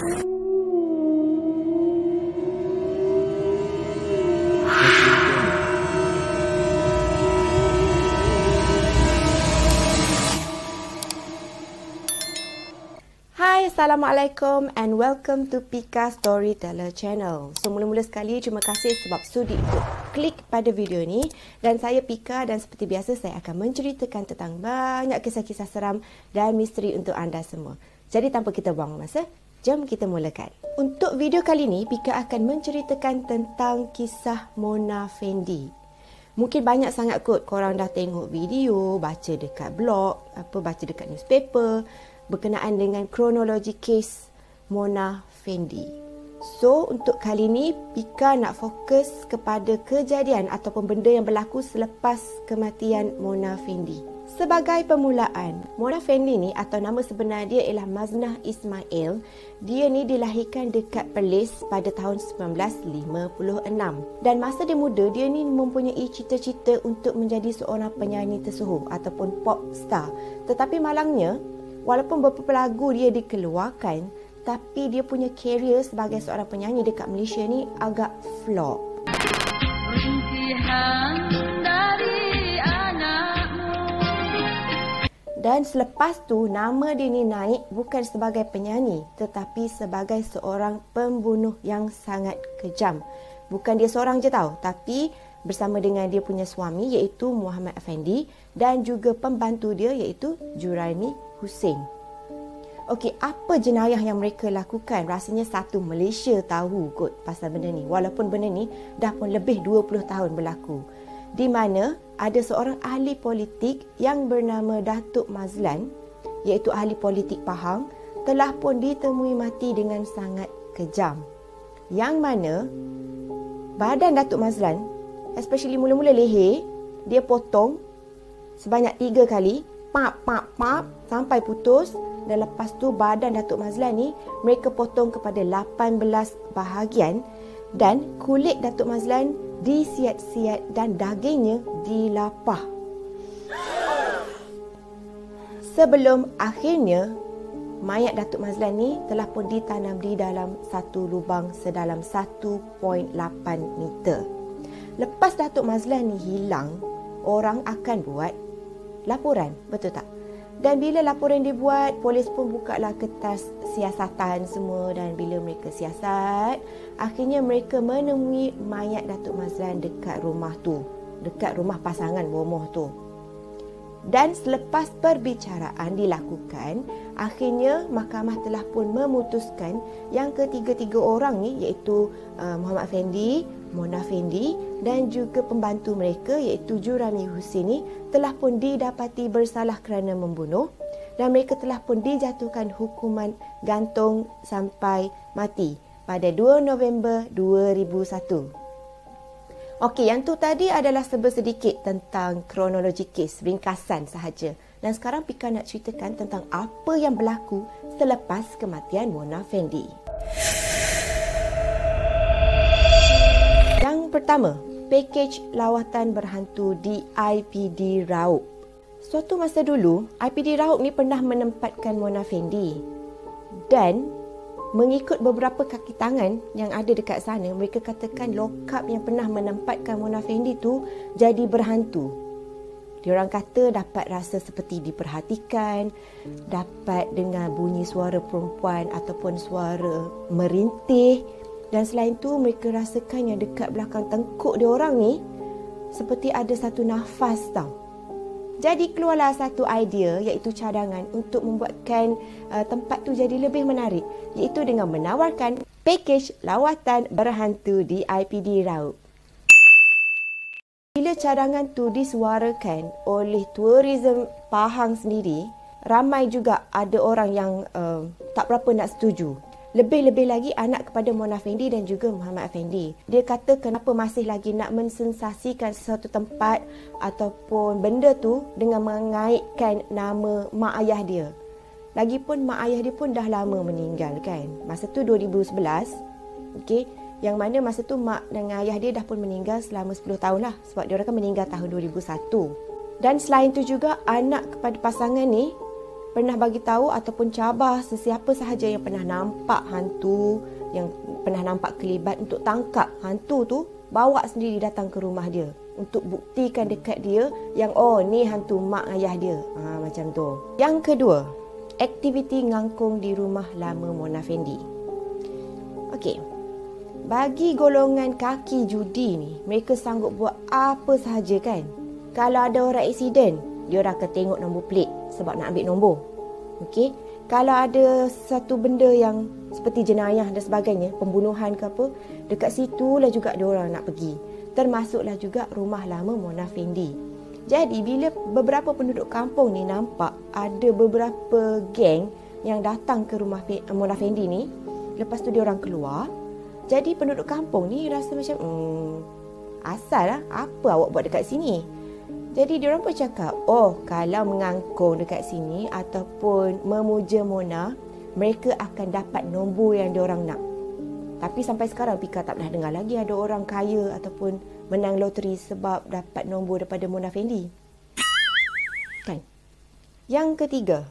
Hai, Assalamualaikum and welcome to Pika Storyteller Channel. So, mula-mula sekali terima kasih sebab sudi untuk klik pada video ini. Dan saya Pika dan seperti biasa saya akan menceritakan tentang banyak kisah-kisah seram dan misteri untuk anda semua. Jadi tanpa kita buang masa, jom kita mulakan. Untuk video kali ini, Pika akan menceritakan tentang kisah Mona Fendi. Mungkin banyak sangat kot korang dah tengok video, baca dekat blog, baca dekat newspaper berkenaan dengan kronologi kes Mona Fendi. So, untuk kali ni Pika nak fokus kepada kejadian ataupun benda yang berlaku selepas kematian Mona Fendi. Sebagai permulaan, Mona Fendi ni atau nama sebenar dia ialah Maznah Ismail. Dia ni dilahirkan dekat Perlis pada tahun 1956. Dan masa dia muda, dia ni mempunyai cita-cita untuk menjadi seorang penyanyi tersohor ataupun pop star. Tetapi malangnya, walaupun beberapa lagu dia dikeluarkan, tapi dia punya career sebagai seorang penyanyi dekat Malaysia ni agak flop. Dan selepas tu, nama dia ni naik bukan sebagai penyanyi, tetapi sebagai seorang pembunuh yang sangat kejam. Bukan dia seorang je tau, tapi bersama dengan dia punya suami iaitu Muhammad Effendi dan juga pembantu dia iaitu Juraimi Hussein. Okey, apa jenayah yang mereka lakukan? Rasanya satu Malaysia tahu kot pasal benda ni. Walaupun benda ni dah pun lebih 20 tahun berlaku. Di mana ada seorang ahli politik yang bernama Datuk Mazlan, iaitu ahli politik Pahang, telah pun ditemui mati dengan sangat kejam. Yang mana badan Datuk Mazlan, especially mula-mula leher, dia potong sebanyak 3 kali, pap sampai putus. Dan lepas tu badan Datuk Mazlan ni mereka potong kepada 18 bahagian dan kulit Datuk Mazlan disiat-siat dan dagingnya dilapah. Sebelum akhirnya mayat Datuk Mazlan ni telah pun ditanam di dalam satu lubang sedalam 1.8 meter. Lepas Datuk Mazlan ni hilang, orang akan buat laporan, betul tak? Dan bila laporan dibuat, polis pun bukalah kertas siasatan semua. Dan bila mereka siasat, akhirnya mereka menemui mayat Datuk Mazlan dekat rumah tu, dekat rumah pasangan bomoh tu. Dan selepas perbicaraan dilakukan, akhirnya mahkamah telah pun memutuskan yang ketiga-tiga orang ni iaitu Muhammad Effendi, Mona Fendi dan juga pembantu mereka iaitu Juraimi Hussein ni telah pun didapati bersalah kerana membunuh dan mereka telah pun dijatuhkan hukuman gantung sampai mati pada 2 November 2001. Okey, yang tu tadi adalah sedikit tentang kronologi kes, ringkasan sahaja. Dan sekarang Pika nak ceritakan tentang apa yang berlaku selepas kematian Mona Fendi. Yang pertama, pakej lawatan berhantu di IPD Raub. Suatu masa dulu, IPD Raub ni pernah menempatkan Mona Fendi. Dan mengikut beberapa kaki tangan yang ada dekat sana, mereka katakan lokap yang pernah menempatkan Mona Fendi tu jadi berhantu. Diorang kata dapat rasa seperti diperhatikan, dapat dengar bunyi suara perempuan ataupun suara merintih. Dan selain tu mereka rasakan yang dekat belakang tengkuk diorang ni seperti ada satu nafas tau. Jadi keluarlah satu idea iaitu cadangan untuk membuatkan tempat tu jadi lebih menarik, iaitu dengan menawarkan pakej lawatan berhantu di IPD Raub. Bila cadangan tu disuarakan oleh tourism Pahang sendiri, ramai juga ada orang yang tak berapa nak setuju. Lebih-lebih lagi anak kepada Mona Fendi dan juga Muhammad Effendi. Dia kata kenapa masih lagi nak mensensasikan sesuatu tempat ataupun benda tu dengan mengaitkan nama mak ayah dia. Lagipun mak ayah dia pun dah lama meninggal kan. Masa tu 2011. Okey, yang mana masa tu mak dan ayah dia dah pun meninggal selama 10 tahun lah. Sebab dia orang kan meninggal tahun 2001. Dan selain tu juga anak kepada pasangan ni pernah bagi tahu ataupun cabar sesiapa sahaja yang pernah nampak hantu, yang pernah nampak kelibat untuk tangkap hantu tu, bawa sendiri datang ke rumah dia untuk buktikan dekat dia yang ni hantu mak ayah dia. Macam tu. Yang kedua, aktiviti ngangkung di rumah lama Mona Fendi. Okey. Bagi golongan kaki judi ni, mereka sanggup buat apa sahaja kan. Kalau ada orang aksiden, dia orang akan tengok nombor plate sebab nak ambil nombor. Okey. Kalau ada satu benda yang seperti jenayah dan sebagainya, pembunuhan ke apa, dekat situlah juga dia orang nak pergi. Termasuklah juga rumah lama Mona Fendi. Jadi bila beberapa penduduk kampung ni nampak ada beberapa geng yang datang ke rumah Mona Fendi ni, lepas tu dia orang keluar. Jadi penduduk kampung ni rasa macam asal lah, apa awak buat dekat sini? Jadi dia orang pun cakap, kalau mengangkung dekat sini ataupun memuja Mona, mereka akan dapat nombor yang dia orang nak. Tapi sampai sekarang Pika tak pernah dengar lagi ada orang kaya ataupun menang loteri sebab dapat nombor daripada Mona Fendi. Kan? Yang ketiga,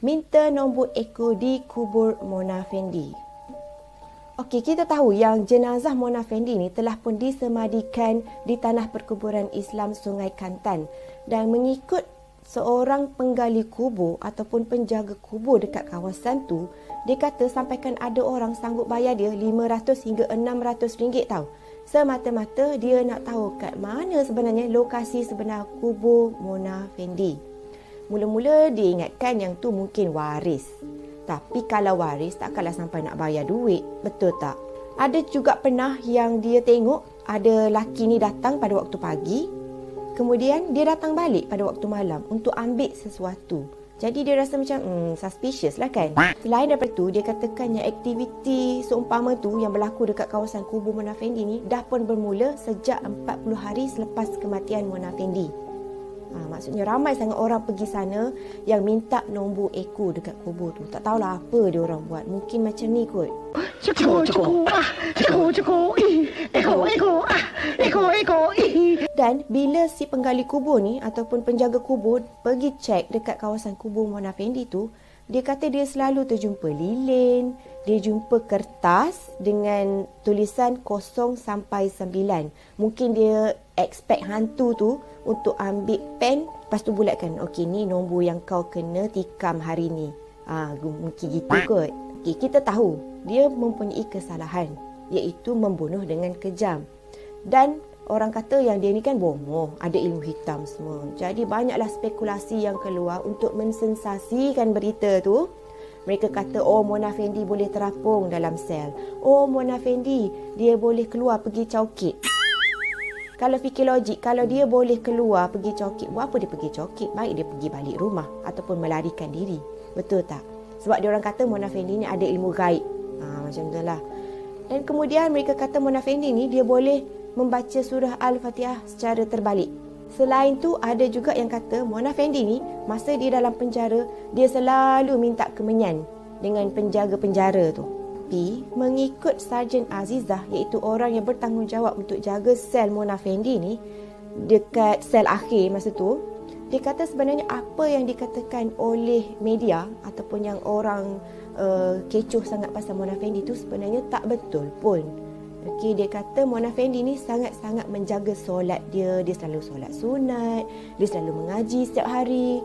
minta nombor ekor di kubur Mona Fendi. Okey, kita tahu yang jenazah Mona Fendi ni telah pun disemadikan di tanah perkuburan Islam Sungai Kantan, dan mengikut seorang penggali kubur ataupun penjaga kubur dekat kawasan tu, dia kata sampaikan ada orang sanggup bayar dia 500 hingga 600 ringgit tau. Semata-mata dia nak tahu kat mana sebenarnya lokasi sebenar kubur Mona Fendi. Mula-mula dia ingatkan yang tu mungkin waris. Tapi kalau waris takkanlah sampai nak bayar duit, betul tak? Ada juga pernah yang dia tengok ada lelaki ni datang pada waktu pagi, kemudian dia datang balik pada waktu malam untuk ambil sesuatu. Jadi dia rasa macam suspicious lah kan. Selain daripada tu, dia katakan yang aktiviti seumpama tu yang berlaku dekat kawasan kubur Mona Fendi ni dah pun bermula sejak 40 hari selepas kematian Mona Fendi. Maksudnya ramai sangat orang pergi sana yang minta nombor ekor dekat kubur tu. Tak tahulah apa dia orang buat. Mungkin macam ni kot. Dan bila si penggali kubur ni ataupun penjaga kubur pergi cek dekat kawasan kubur Mona Fendi tu, dia kata dia selalu terjumpa lilin, dia jumpa kertas dengan tulisan 0 sampai 9. Mungkin dia expect hantu tu untuk ambil pen, lepas tu bulatkan, okey ni nombor yang kau kena tikam hari ni. Mungkin gitu kot. Okay, kita tahu dia mempunyai kesalahan, iaitu membunuh dengan kejam. Dan orang kata yang dia ni kan bomoh, ada ilmu hitam semua. Jadi banyaklah spekulasi yang keluar untuk mensensasikan berita tu. Mereka kata, Mona Fendi boleh terapung dalam sel. Mona Fendi, dia boleh keluar pergi cokit. Kalau fikir logik, kalau dia boleh keluar pergi cokit, buat apa dia pergi cokit? Baik dia pergi balik rumah ataupun melarikan diri. Betul tak? Sebab dia orang kata Mona Fendi ni ada ilmu gaib. Macam tu lah. Dan kemudian mereka kata Mona Fendi ni dia boleh membaca surah Al-Fatihah secara terbalik. Selain tu ada juga yang kata Mona Fendi ni masa dia dalam penjara, dia selalu minta kemenyan dengan penjaga penjara tu. Tapi mengikut Sarjan Azizah, iaitu orang yang bertanggungjawab untuk jaga sel Mona Fendi ni dekat sel akhir masa tu, dia kata sebenarnya apa yang dikatakan oleh media ataupun yang orang kecoh sangat pasal Mona Fendi tu sebenarnya tak betul pun. Okey, dia kata Mona Fendi ni sangat-sangat menjaga solat dia. Dia selalu solat sunat, dia selalu mengaji setiap hari.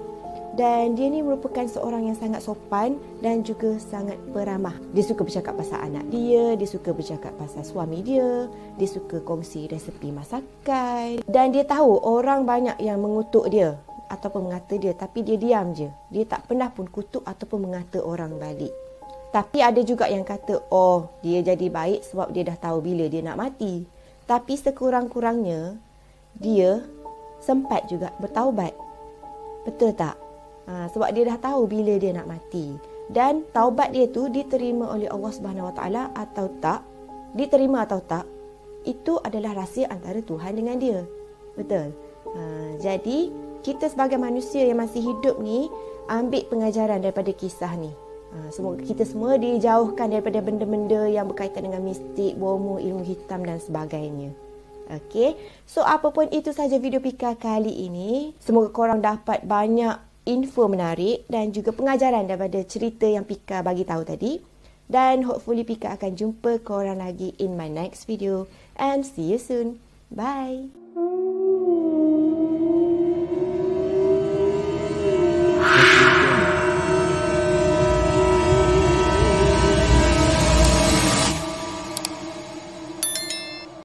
Dan dia ni merupakan seorang yang sangat sopan dan juga sangat peramah. Dia suka bercakap pasal anak dia, dia suka bercakap pasal suami dia, dia suka kongsi resepi masakan. Dan dia tahu orang banyak yang mengutuk dia ataupun mengata dia, tapi dia diam je. Dia tak pernah pun kutuk ataupun mengata orang balik. Tapi ada juga yang kata, dia jadi baik sebab dia dah tahu bila dia nak mati. Tapi sekurang-kurangnya, dia sempat juga bertaubat. Betul tak? Sebab dia dah tahu bila dia nak mati. Dan taubat dia tu diterima oleh Allah Subhanahu Wa Taala atau tak, diterima atau tak, itu adalah rahsia antara Tuhan dengan dia. Betul? Jadi, kita sebagai manusia yang masih hidup ni, ambil pengajaran daripada kisah ni. Semoga kita semua dijauhkan daripada benda-benda yang berkaitan dengan mistik, bomoh, ilmu hitam dan sebagainya. Okey, so apapun itu saja video Pika kali ini. Semoga korang dapat banyak info menarik dan juga pengajaran daripada cerita yang Pika bagi tahu tadi. Dan hopefully Pika akan jumpa korang lagi in my next video. And see you soon. Bye.